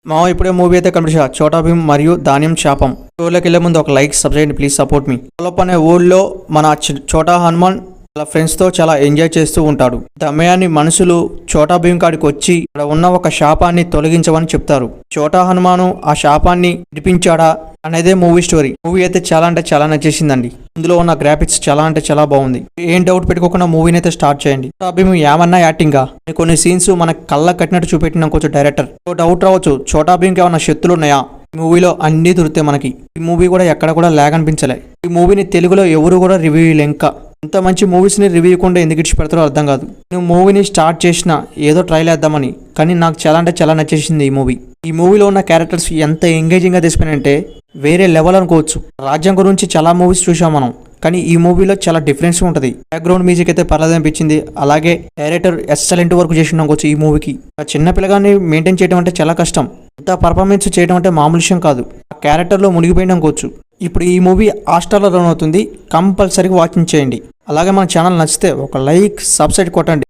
మామ ఇప్పుడే మూవీ అయితే కనిపించా చోటా భీమ్ మరియు ధాన్యం శాపం. షోలోకి వెళ్ళే ముందు ఒక like subscribe please support me. Develop అనే ఊళ్ళో మన చోటా హనుమాన్ వాళ్ళ ఫ్రెండ్స్తో చాలా ఎంజాయ్ చేస్తూ ఉంటాడు. దమయాన్ని మనుషులు చోటా భీమ్ కాడికి వచ్చి అక్కడ ఉన్న ఒక శాపాన్ని తొలగించమని చెప్తారు. చోటా హనుమాను ఆ శాపాన్ని విడిపించాడా అనేదే మూవీ స్టోరీ. మూవీ అయితే చాలా అంటే చాలా నచ్చేసిందండి. ఇందులో ఉన్న గ్రాఫిక్స్ చాలా అంటే చాలా బాగుంది. ఏం డౌట్ పెట్టుకోకుండా మూవీని అయితే స్టార్ట్ చేయండి. చోటా భీమ్ ఏమన్నా యాక్టింగా కొన్ని సీన్స్ మన కళ్ళ కట్టినట్టు చూపెట్టిన కొంచెం డైరెక్టర్. డౌట్ రావచ్చు చోటా భీమ్కి ఏమన్నా శక్తులు ఉన్నాయా. ఈ మూవీలో అన్నీ దొరుకుతాయి మనకి. ఈ మూవీ కూడా ఎక్కడ కూడా లాగ్ అనిపించలే. ఈ మూవీని తెలుగులో ఎవరు కూడా రివ్యూ ఇంకా ఇంత మంచి మూవీస్ని రివ్యూ కుండా ఎందుకు ఇచ్చి పెడతారో అర్థం కాదు. నేను మూవీని స్టార్ట్ చేసిన ఏదో ట్రైల్ వేద్దామని, కానీ నాకు చాలా అంటే చాలా నచ్చేసింది ఈ మూవీ. ఈ మూవీలో ఉన్న క్యారెక్టర్స్ ఎంత ఎంగేజింగ్గా తీసిపోయినంటే వేరే లెవెల్ అనుకోవచ్చు. రాజ్యం గురించి చాలా మూవీస్ చూసాం మనం, కానీ ఈ మూవీలో చాలా డిఫరెన్స్ ఉంటుంది. బ్యాక్గ్రౌండ్ మ్యూజిక్ అయితే పర్లేదు అనిపించింది. అలాగే డైరెక్టర్ ఎక్సలెంట్ వర్క్ చేసి అనుకోవచ్చు ఈ మూవీకి. ఆ చిన్న పిల్లగాన్ని మెయింటైన్ చేయడం అంటే చాలా కష్టం. ఇంత పర్ఫార్మెన్స్ చేయడం అంటే మామూలు విషయం కాదు. ఆ క్యారెక్టర్లో మునిగిపోయిన అనుకోవచ్చు. ఇప్పుడు ఈ మూవీ హాట్‌స్టార్లో రన్ అవుతుంది. కంపల్సరీగా వాచింగ్ చేయండి. అలాగే మన ఛానల్ నచ్చితే ఒక లైక్ సబ్స్క్రైబ్ కొట్టండి.